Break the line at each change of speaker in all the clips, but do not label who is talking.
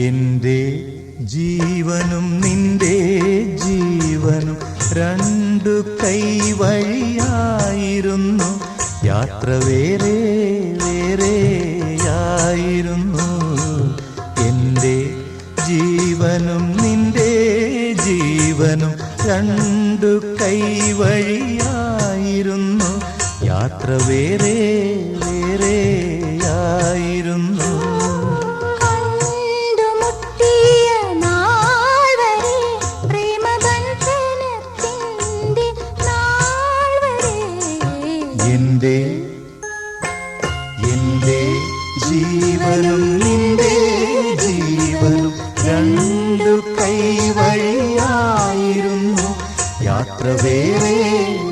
എന്റെ ജീവനും നിന്റെ ജീവനും രണ്ടു കൈവഴിയായിരുന്നു. യാത്ര വേറെ വേറെയായിരുന്നു. എന്റെ ജീവനും നിന്റെ ജീവനും രണ്ടു കൈവഴിയായിരുന്നു. യാത്ര വേറെ വേറെയായിരുന്നു. എന്റെ ജീവനും നിന്റെ ജീവനും രണ്ടു കൈവഴിയായിരുന്നു. യാത്ര വേറെ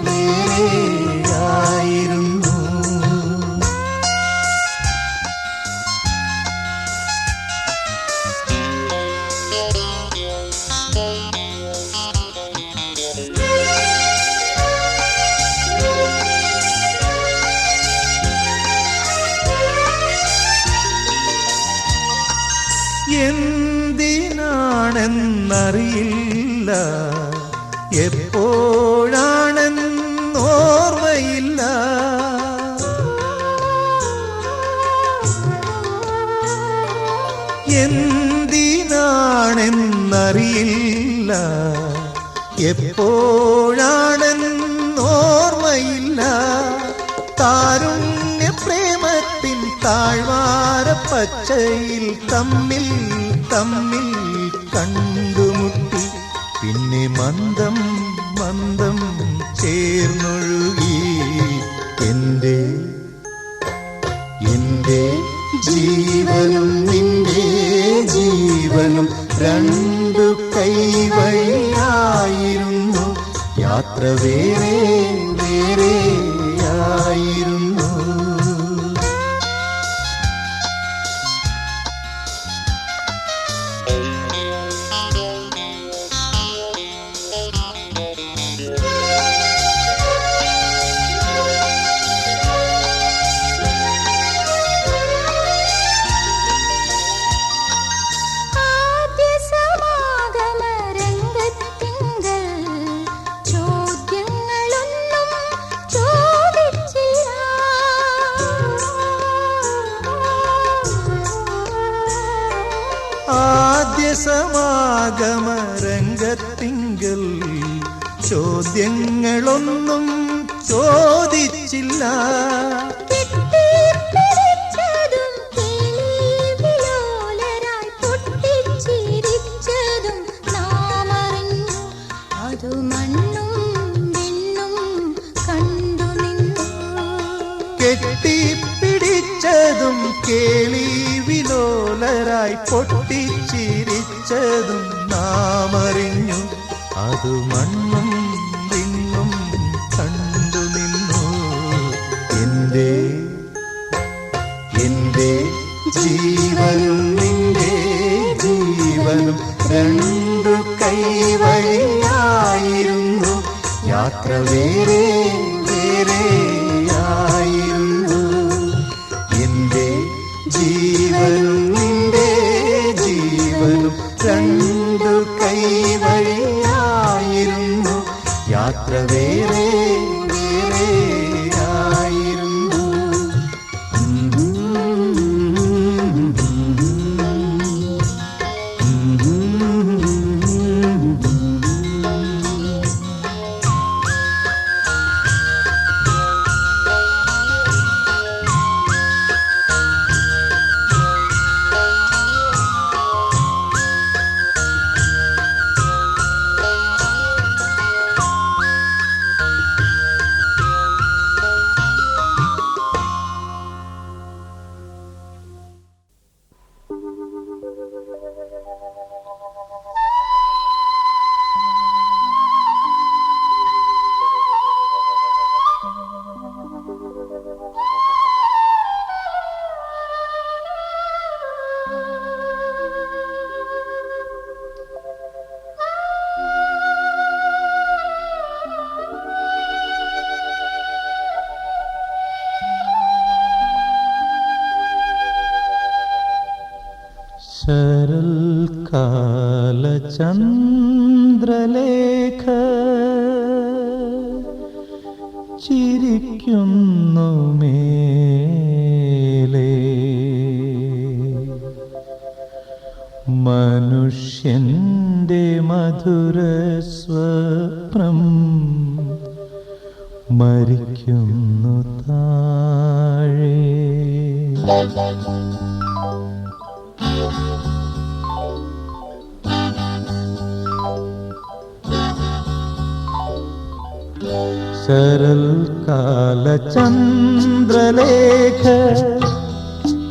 വേറെയായിരുന്നു. എന്തിനാണെന്നറിയില്ല, എപ്പോഴാണെന്നോർമ്മയില്ല. എന്തിനാണെന്നറിയില്ല, എപ്പോഴാണെന്നോർമ്മയില്ല. താരുണ്യ പ്രേമത്തിൻ താഴ്വാര പച്ചയിൽ തമ്മിൽ തമ്മിൽ കണ്ടുമുട്ടി. പിന്നെ മന്ദം മന്ദം ചേർന്നൊഴുകി. എന്റെ ജീവനും നിന്റെ ജീവനും രണ്ടു കൈവഴിയായിരുന്നു. യാത്ര വേറെ വേറെയായിരുന്നു. ആദ്യ സമാഗമരംഗത്തിങ്കൽ ചോദ്യങ്ങളൊന്നും ചോദിച്ചില്ല. കെട്ടിപ്പിടിച്ചതും കേളി വിലോലരായി പൊട്ടിച്ചിരിച്ചതും നാമറിഞ്ഞു. അതു മണ്ണും വിണ്ണും കണ്ടു നിന്നു. എന്റെ ജീവനും നിന്റെ ജീവനും രണ്ടു കൈവഴിയായിരുന്നു. യാത്ര വേറെ വേറെയായിരുന്നു. എന്റെ ജീവനും നിന്റെ ജീവനും രണ്ടു കൈവഴിയായിരുന്നു. യാത്ര വേറെ വേറെയായിരുന്നു. ശരൽ
ചന്ദ്രലേഖ ചിരിക്കുന്നു മേലേ മനുഷ്യന്റെ മധുര സ്വപ്നം മരിക്കുന്നു താഴെ. ശരൽകാല ചന്ദ്രലേഖ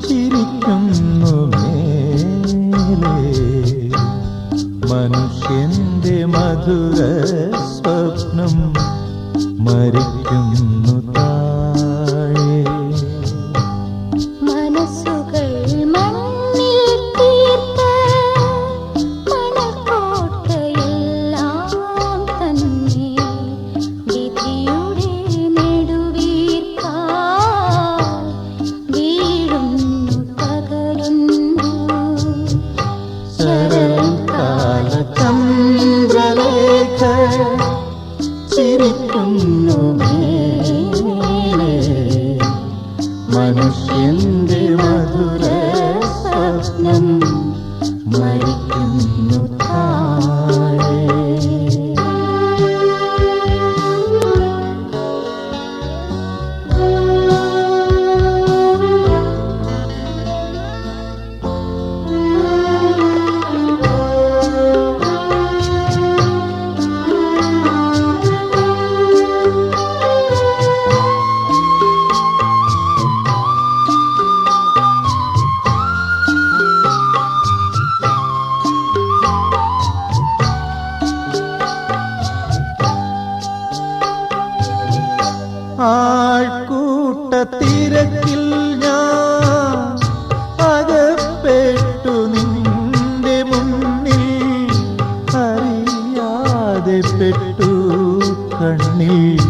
ചിരിക്കുന്നു മേലേ മനുഷ്യന്റെ മധുര സ്വപ്നം മരിക്കുന്നു താഴെ.
മനസ്സുകൾ മണ്ണിൽ തീർത്ത മണക്കോട്ടയെല്ലാം തന്നെ വിധിയുടെ നെടുവീർപ്പാൽ വീഴുന്നു തകരുന്നു.
ശരൽകാല ചന്ദ്രലേഖ ചിരിക്കുന്നു മേലേ മനുഷ്യന്റെ മധുര സ്വപ്നം മരിക്കുന്നു താഴെ. ആൾക്കൂട്ടത്തിരക്കിൽ ഞാൻ അകപ്പെട്ടു നിന്റെ മുന്നിൽ അറിയാതെ പെട്ടു കണ്ണിൽ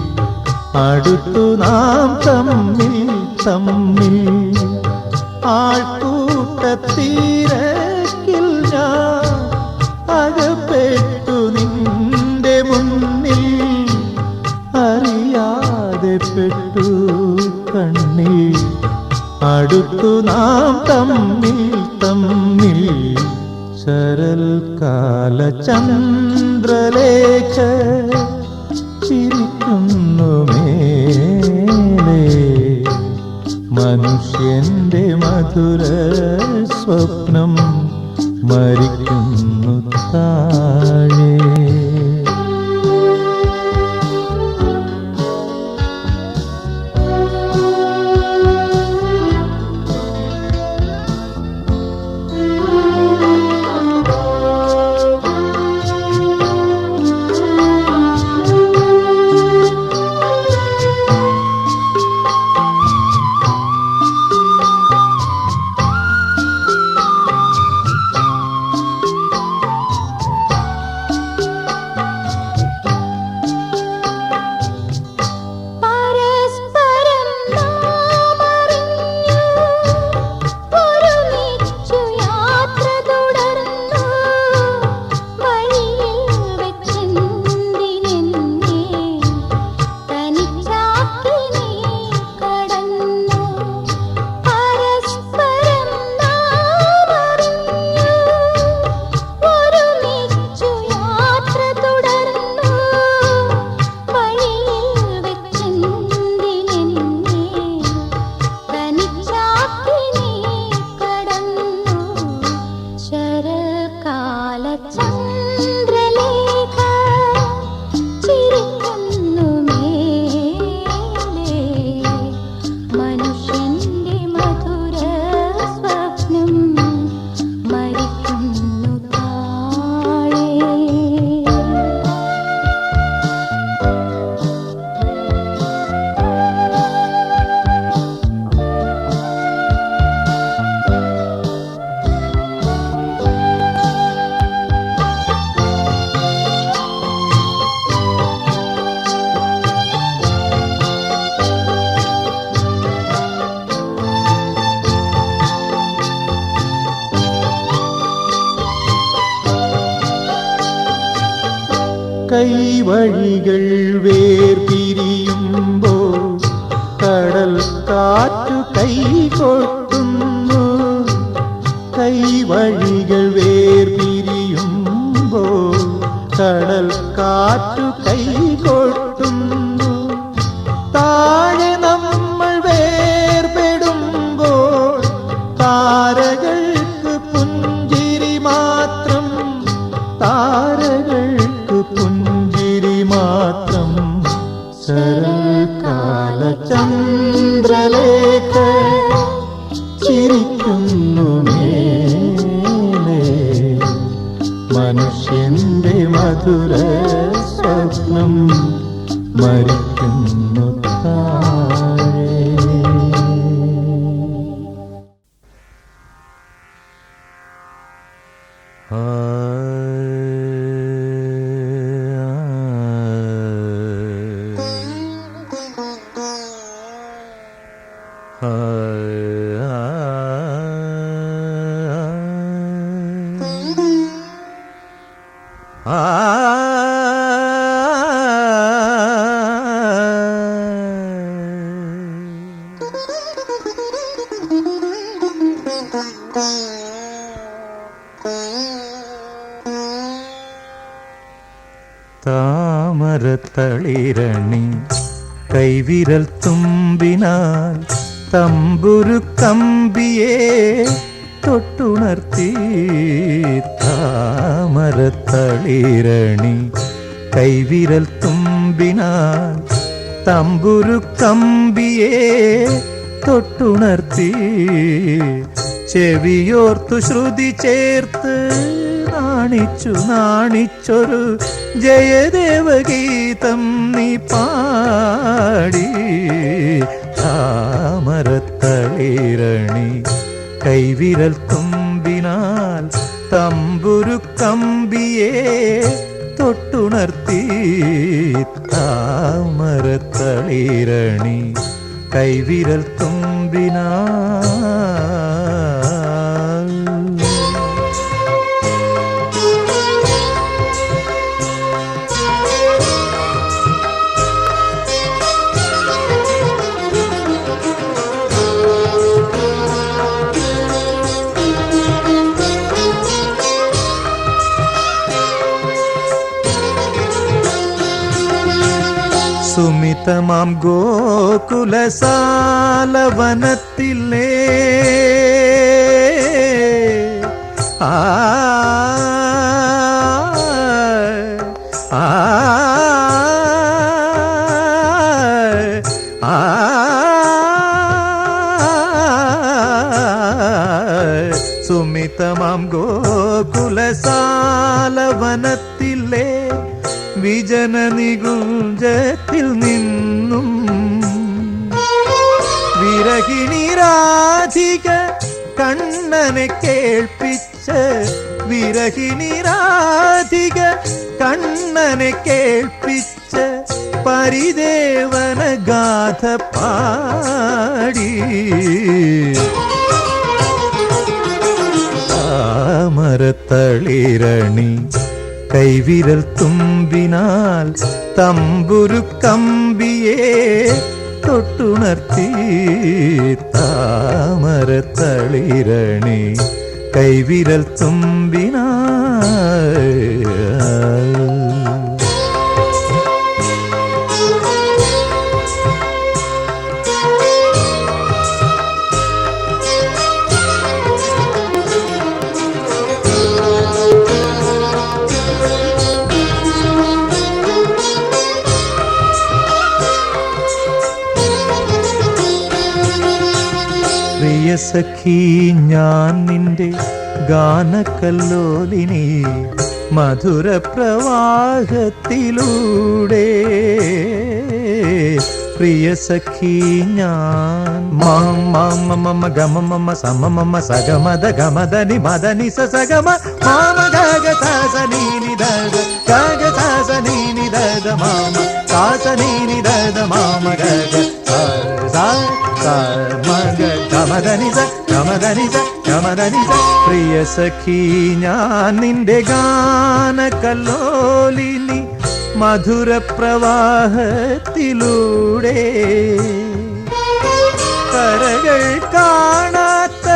അടുത്തു നാം തമ്മിൽ തമ്മിൽ. ആൾക്കൂട്ടത്തിരക്കിൽ ഞാൻ അകപ്പെട്ടു നിന്റെ മുന്നിൽ അറിയാതെ പെട്ടു കണ്ണിൽ അടുത്തു നാം തമ്മിൽ തമ്മിൽ. ശരൽകാല ചന്ദ്രലേഖ ചിരിക്കുന്നു മേലേ മനുഷ്യന്റെ മധുര സ്വപ്നം മരിക്കുന്നു താഴെ. കൈവഴികൾ വേർപിരിയുമ്പോൾ കടൽ കാറ്റു കൈകൊട്ടുന്നു. കൈവഴികൾ വേർപിരിയുമ്പോൾ കടൽ കാറ്റു കൈകൊട്ടുന്നു. താഴെ നമ്മൾ വേർപെടുമ്പോൾ താരകൾക്ക് പുഞ്ചിരി മാത്രം, താരകൾക്ക് പുഞ്ചിരി മാത്രം. ശരൽക്കാല ചന്ദ്രലേഖ ചിരിക്കുന്നു മേലേ, മനുഷ്യന്റെ മധുര സ്വപ്നം മരിക്കുന്നു താഴെ. താമരത്തളിരണി കൈവിരൽ തുമ്പിനാൽ തമ്പുരു കമ്പിയെ തൊട്ടുണർത്തി. താമരത്തളിരണി കൈവിരൽ തുമ്പിനാൽ തമ്പുരു കമ്പിയെ തൊട്ടുണർത്തി. ചെവിയോർത്തു ശ്രുതി ചേർത്ത് നാണിച്ചു നാണിച്ചൊരു ജയദേവഗീതം നീ പാടി. താമരത്തളിരണി കൈവിരൽ തുമ്പിനാൽ തമ്പുരു കമ്പിയെ തൊട്ടുണർത്തി. താമരത്തളിരണി കൈവിരൽ തുമ്പിനാൽ. സുമിതമാം ഗോകുലസാലവനത്തിലേ ആ ആ ആ സുമിതമാം ഗോകുലസാലവനത്തിലേ വിജന നികുഞ്ചത്തിൽ നിന്നും വിരഹിണി രാധിക കണ്ണനെ കേൾപ്പിച്ച. വിരഹിണി രാധിക കണ്ണനെ കേൾപ്പിച്ച പരിദേവന ഗാഥ പാടി. താമരത്തളിരണി കൈവിരൽ തുമ്പിനാൽ തമ്പുരു കമ്പിയെ തൊട്ടുണർത്തി. താമരത്തളിരണി കൈവിരൽ തുമ്പിനാൽ. പ്രിയ സഖി ഞാൻ നിന്റെ ഗാനകല്ലോലിനി മധുര പ്രവാഹത്തിലൂടെ. പ്രിയ സഖി ഞാൻ മമ ഗമ മമ സമ മമ സഗമദ ഗമദനി മദനി സഗമ മാമ ഗഗ സനി നിദദ ഗഗ സനി നിദദ മാമ സനി നിദദ മാമ ഗഗ പ്രിയ സഖി ഞാൻ നിന്റെ ഗാനകല്ലോലിനി മധുരപ്രവാഹത്തിലൂടെ കരകൾ കാണാത്ത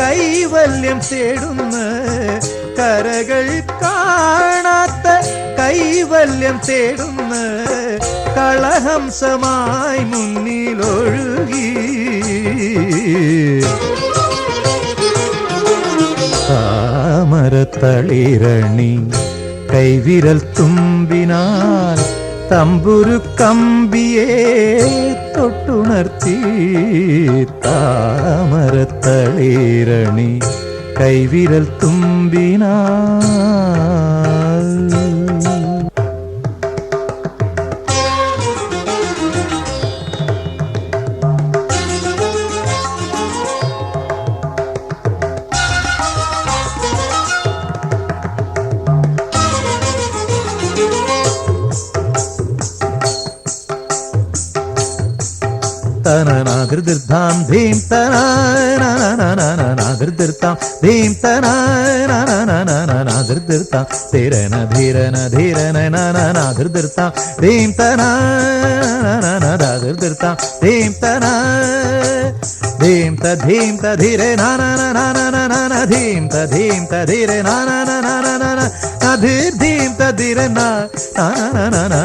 കൈവല്യം തേടുന്ന കരകൾ കാണാത്ത കൈവല്യം തേടുന്ന കളഹംസമായി മുന്നിലൊഴുകി താമരത്തളിരണി കൈവിരൽ തുമ്പിനാൽ തമ്പുരു കമ്പിയെ തൊട്ടുണർത്തി താമരത്തളിരണി കൈവിരൽ തുമ്പിനാൽ തനനാദൃദൃതാം ധീം തനാദൃദൃതാം ധീം തനാദൃദൃതാം ധീരന ധീരന ധീരന നാദൃദൃതാം ധീം തനാദൃദൃതാം ധീം തനാ ധീം തധീം തധീരെ നാന ധീം തധീം തധീരെ നാധീം തധീരെ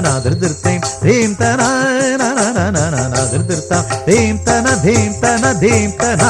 നാദൃദൃതീം ധീം തനാദൃദൃതാം ധീം തന ധീം തന ധീം തന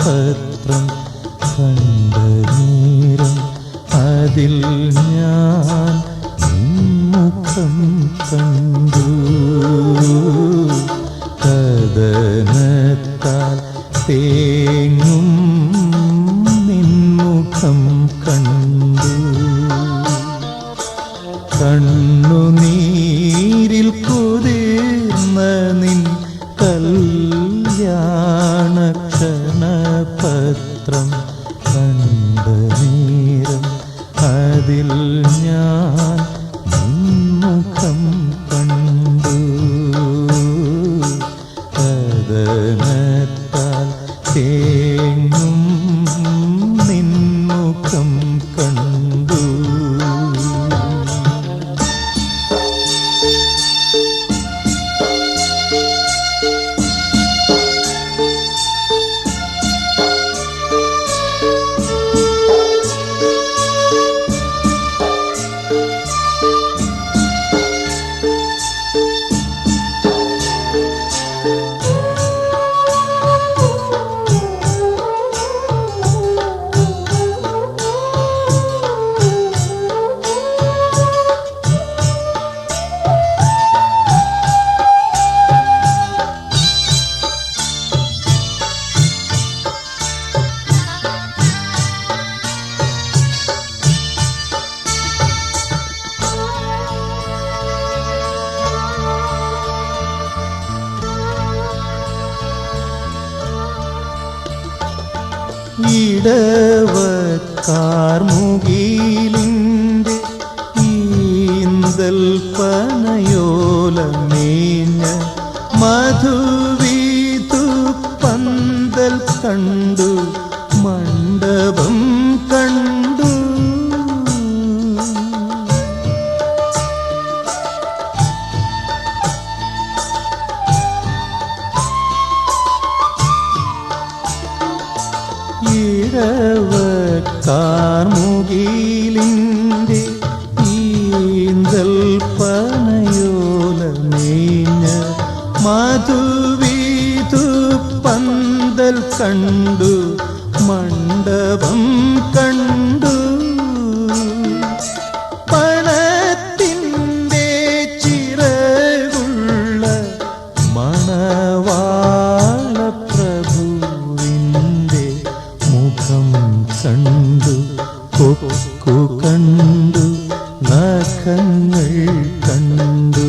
പത്രം കണ്ട നേരം അതിൽ ഞാൻ മുഖം കണ്ടു. കഥനത്താൽ തേങ്ങും നിൻമുഖം കണ്ടു. കണ്ണുനീരിൽ കുതിർന്ന നിൻ കല്യാണക്ഷണപത്രം കണ്ട നേരം അതിൽ ഞാൻ മുഖം കണ്ടു. കഥനത്താൽ തേങ്ങും നിൻമുഖം കണ്ടു. ഇടവക്കാർമുകിലിൻ്റെ ഈന്തൽ പനയോലമേഞ്ഞ മധുവീതു പന്തൽ കണ്ടു. മണ്ഡപം കണ്ടു. ഇടവക്കാർമുകിലിൻ്റെ ഈന്തൽ പനയോലമേഞ്ഞ മധുവീതു പന്തൽ കണ്ടു. മണ്ഡപം കണ്ടു. പണത്തിൻ്റെ ചിറകുള്ള മണവാളപ്രഭുവിൻ്റെ മുഖം കണ്ടു. കൊക്കു കണ്ടു. നഖങ്ങൾ കണ്ടു.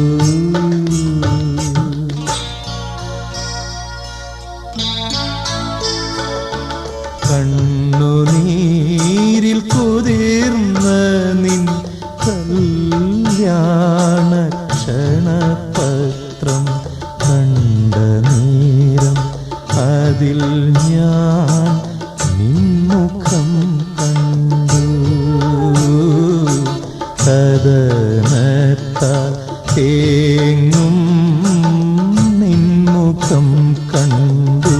കണ്ണുനീരിൽ കുതിർന്ന നിൻ കല്യാണക്ഷണപത്രം കണ്ട നേരം അതിൽ ഞാൻ നിൻമുഖം കണ്ടു. കഥനത്താൽ തേങ്ങും നിൻമുഖം കണ്ടു.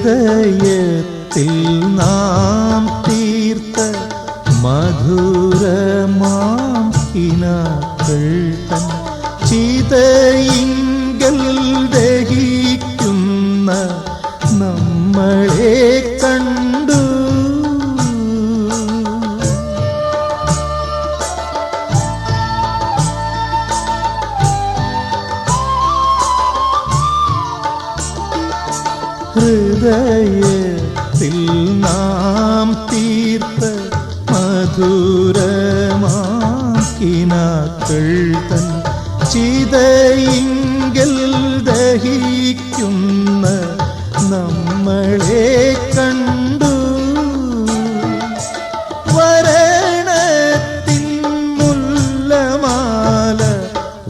ഹൃദയത്തിൽ നാം തീർത്ത മധുരമാം കിനാക്കൾ തൻ ചിതയിങ്കൽ ദഹിക്കുന്ന നമ്മളെ കണ്ടു. ഹൃദയത്തിൽ നാം തീർത്ത മധുര കിനാക്കൾ തൻ ചിതയിങ്കൽ ദഹിക്കുന്ന നമ്മളെ കണ്ടു. വരണത്തിൻ മുല്ലമാല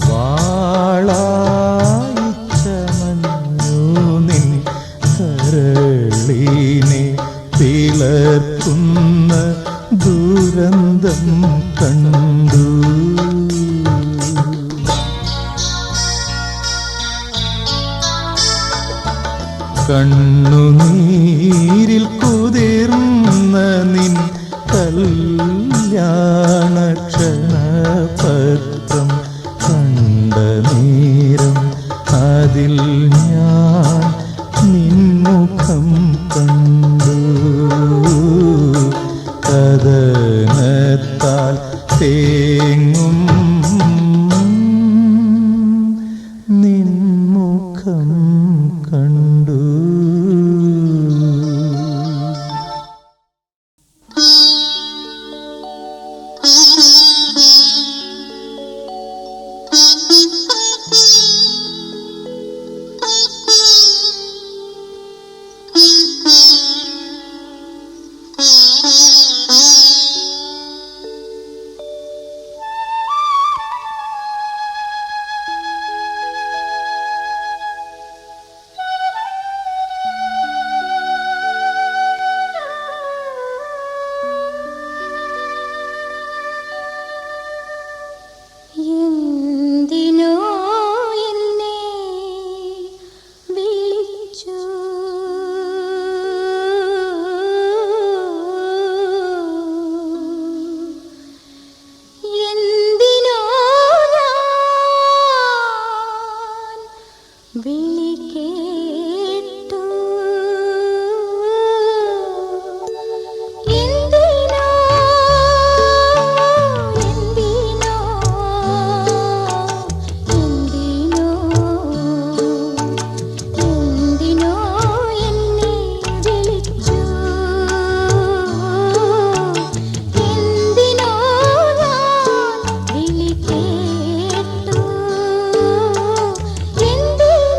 വാളായി ചമഞ്ഞു നിൻ കരളിനെ പിളർക്കുന്ന ദുരന്തം കണ്ടു. കണ്ണുനീരിൽ കുതിർന്ന നിൻ കല്യാണക്ഷണപത്രം കണ്ട നേരം അതിൽ ഞാൻ നിൻമുഖം കണ്ടു. കഥനത്താൽ തേങ്ങും നിൻമുഖം കണ്ടു.
എന്തിനോ എന്നെ വിളിച്ചു എന്തിനോ ഞാൻ വിളി കേട്ടു എന്തിനോ എന്തിനോ എന്തിനോ എന്തിനോ എന്നെ വിളിച്ചു എന്തിനോ ഞാൻ വിളി കേട്ടു എന്തിനോ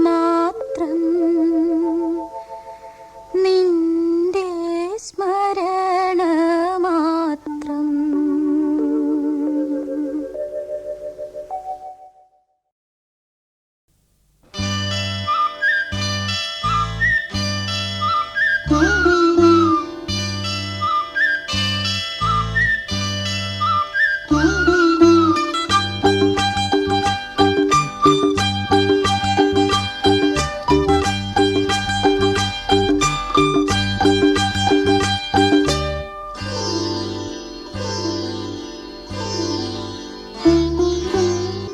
മാത്രം നിന്റെ സ്മരണ മാത്രം.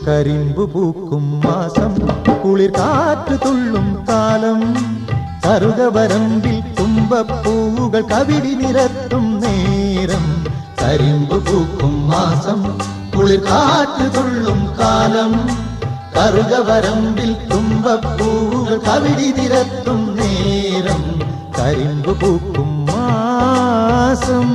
കരിമ്പു പൂക്കും മാസം കുളിർ കാറ്റു തുള്ളും കാലം കറുകവരമ്പിൽ തുമ്പപ്പൂവുകൾ കവിടി നിരത്തും നേരം. കരിമ്പു പൂക്കും മാസം കുളിർ കാറ്റു തുള്ളും കാലം കറുകവരമ്പിൽ തുമ്പപ്പൂവുകൾ കവിടി നിരത്തും നേരം. കരിമ്പു പൂക്കും മാസം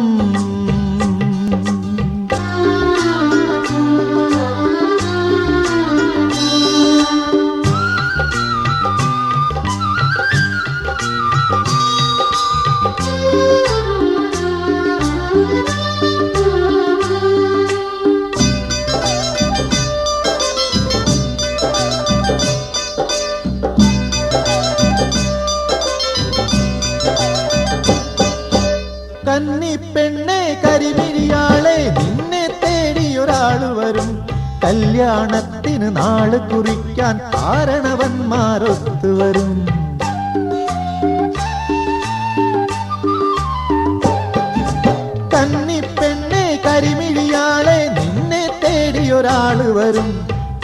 കന്നിപ്പെണ്ണെ കരിമിഴിയാളെ നിന്നെ തേടിയൊരാള് വരും. കല്യാണത്തിന് നാള് കുറിക്കാൻ കാരണവന്മാരൊത്തുവരും. കന്നിപ്പെണ്ണെ കരിമിഴിയാളെ നിന്നെ തേടിയൊരാള് വരും.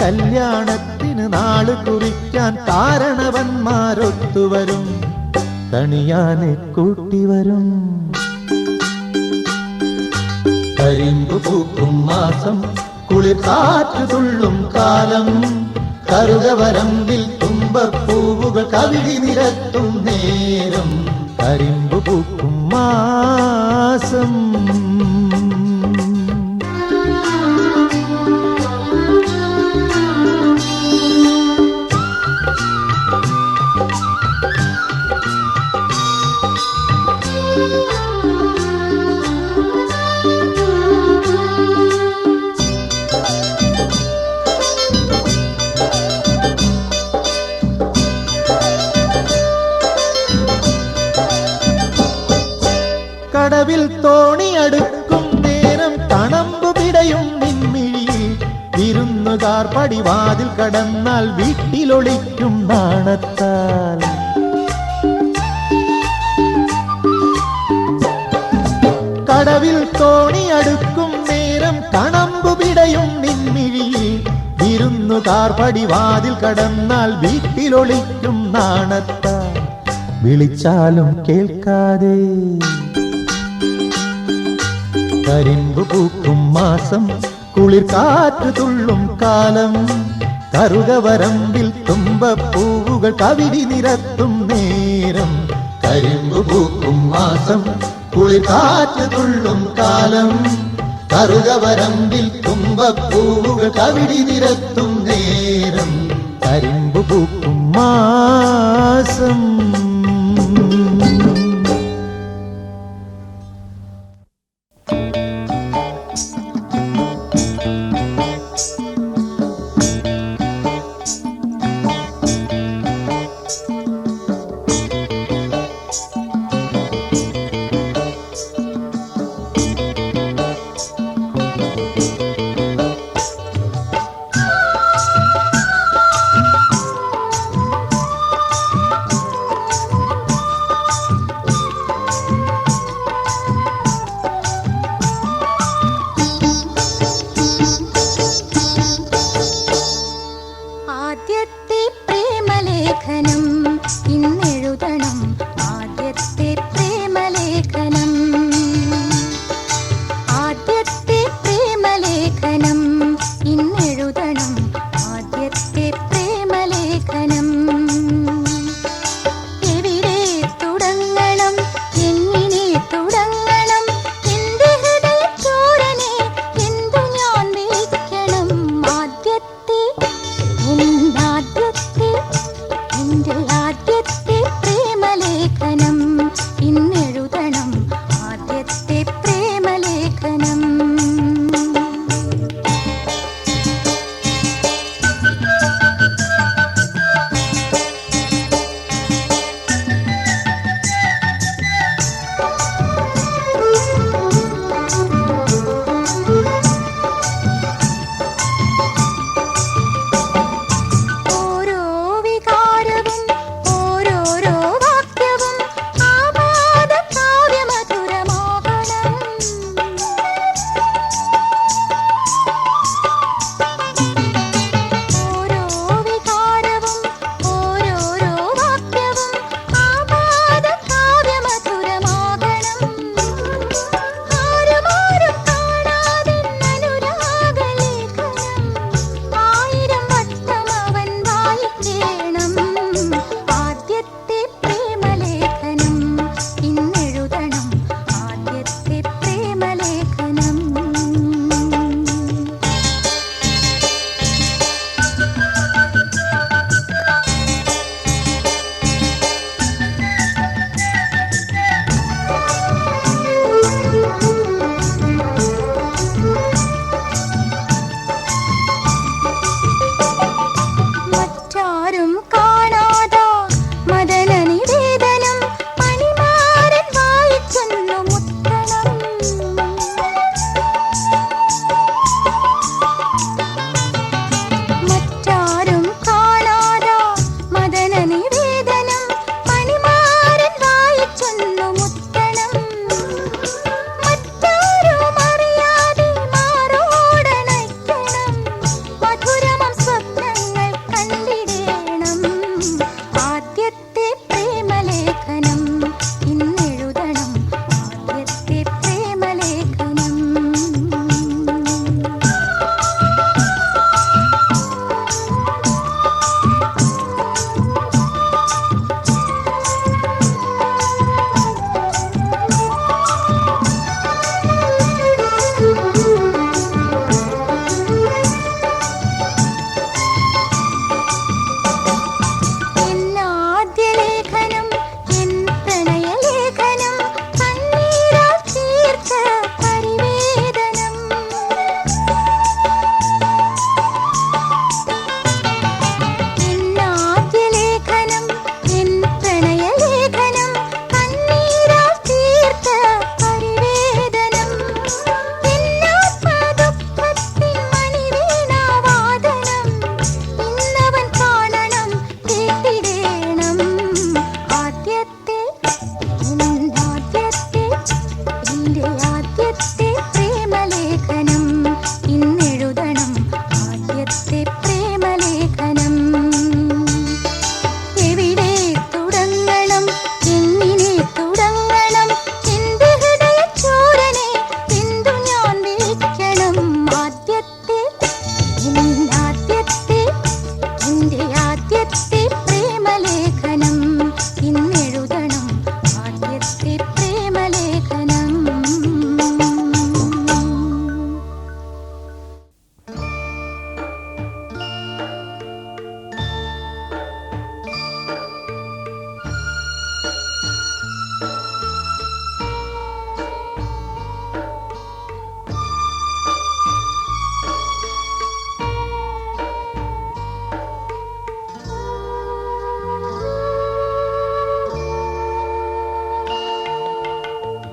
കല്യാണത്തിന് നാള് കുറിക്കാൻ കാരണവന്മാരൊത്തുവരും. കണിയാനെ കൂട്ടിവരും. കരിമ്പു പൂക്കും മാസം കുളിർ കാറ്റു തുള്ളും കാലം കറുകവരമ്പിൽ തുമ്പപ്പൂവുകൾ കവിടി നിരത്തും നേരം. കരിമ്പു പൂക്കും മാസം കടവിൽ തോണി അടുക്കും നേരം കണമ്പു പിടയും നിൻമിഴിയിൽ. വിരുന്നുകാർ പടിവാതിൽ കടന്നാൽ വീട്ടിലൊളിക്കും നാണത്താൽ. കടവിൽ തോണി അടുക്കും നേരം കണമ്പു പിടയും നിൻമിഴിയിൽ. വിരുന്നുകാർ പടിവാതിൽ കടന്നാൽ വീട്ടിലൊളിക്കും നാണത്താൽ. വിളിച്ചാലും കേൾക്കാതെ കരിമ്പു പൂക്കും മാസം കുളിർ കാറ്റു തുള്ളും കാലം കറുകവരമ്പിൽ തുമ്പപ്പൂവുകൾ കവിടി നിരത്തും നേരം. കരിമ്പു പൂക്കും മാസം കുളിർ കാറ്റു തുള്ളും കാലം കറുകവരമ്പിൽ തുമ്പപ്പൂവുകൾ കവിടി നിരത്തും നേരം. കരിമ്പു പൂക്കും മാസം
ആദ്യത്തെ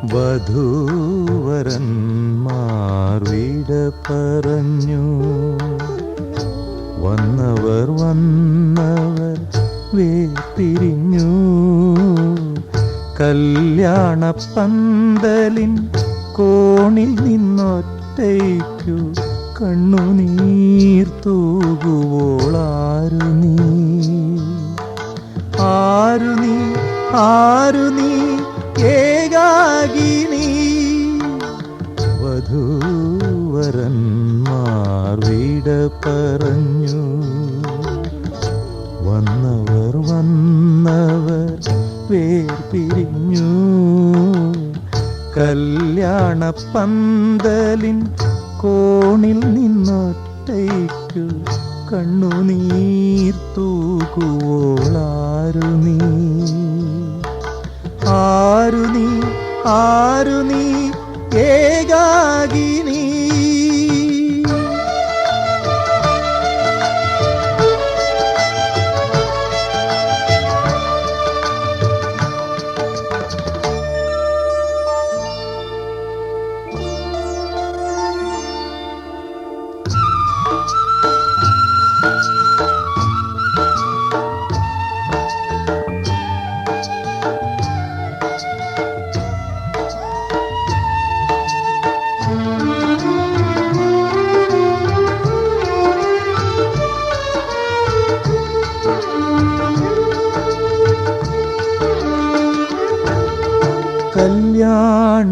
വധൂവരന്മാർ വിട പറഞ്ഞു. വന്നവർ വേർപിരിഞ്ഞു. കല്യാണപ്പന്തലിൻ കോണിൽ നിന്നൊറ്റയ്ക്കു കണ്ണുനീർ തൂകുവോളാരു നീ, ആരു നീ, ആരു നീ, ഏകാകിനി. വധൂവരന്മാർ വിട പറഞ്ഞു. വന്നവർ വേർപിരിഞ്ഞു. കല്യാണപ്പന്തലിൻ കോണിൽ നിന്നൊറ്റയ്ക്കു കണ്ണുനീർ തൂകുവോളാരു നീ, ആരു നീ, ആരു നീ, ഏകാകിനി.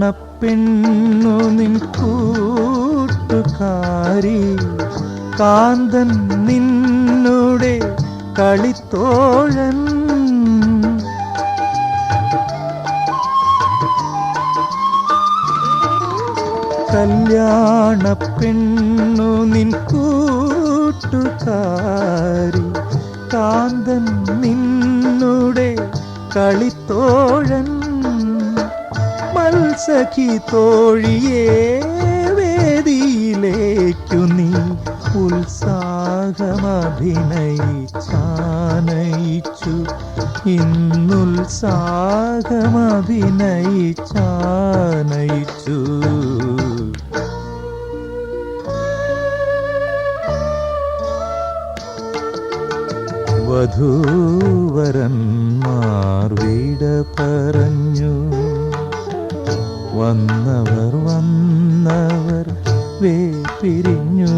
കല്യാണപ്പെണ്ണു നിൻ കൂട്ടുകാരി, കാന്തൻ നിന്നുടെ കളിത്തോഴൻ. കല്യാണപ്പെണ്ണു നിൻ കൂട്ടുകാരി, കാന്തൻ നിന്നുടെ കളിത്തോഴൻ. മത്സഖി തോഴിയേ വേദിയിലേക്കു നീ ഉത്സാഹമഭിനയിച്ചാനയിച്ചു. ഇന്നുത്സാഹമഭിനയിച്ചാനയിച്ചു. വധൂവരന്മാർ വിട പറഞ്ഞു. വന്നവർ വേർപിരിഞ്ഞു.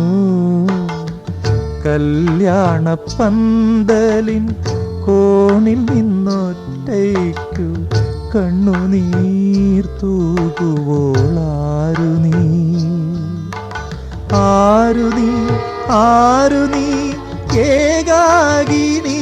കല്യാണപ്പന്തലിൻ കോണിൽ നിന്നൊറ്റയ്ക്കു കണ്ണുനീർ തൂകുവോളാരു നീ, ആരു നീ, ആരു നീ, ഏകാകിനി.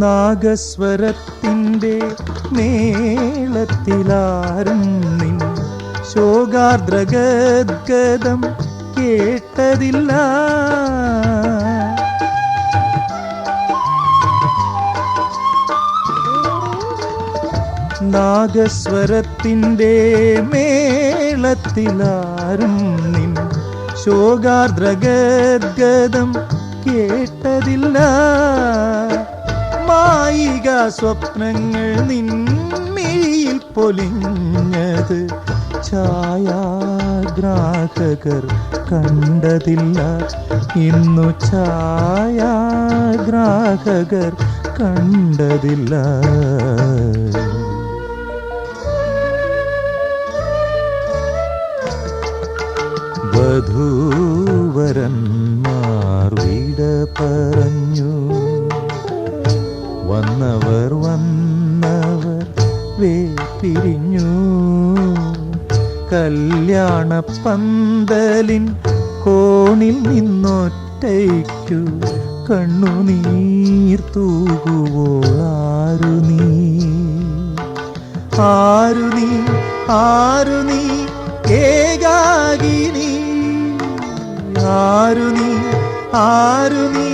നാഗസ്വരത്തിൻ്റെ മേളത്തിലാരും നിൻ ശോകാർദ്രഗദ്ഗതം കേട്ടതില്ല. നാഗസ്വരത്തിൻ്റെ മേളത്തിലാരും നിൻ ശോകാർദ്രഗദ്ഗതം കേട്ടതില്ല. മായിക സ്വപ്നങ്ങൾ നിൻമിഴിയിൽ പൊലിഞ്ഞത് ഛായാഗ്രാഹകർ കണ്ടതില്ല. ഇന്നു ഛായാഗ്രാഹകർ കണ്ടതില്ല. വധൂവരന്മാർ വിട പറഞ്ഞു. വന്നവർ വേർപിരിഞ്ഞു. കല്യാണപ്പന്തലിൻ കോണിൽ നിന്നൊറ്റയ്ക്കു കണ്ണുനീർ തൂകുവോൾ ആരു നീ ആരു നീ ആരു നീ ഏകാകിനി ആരു നീ ആരു നീ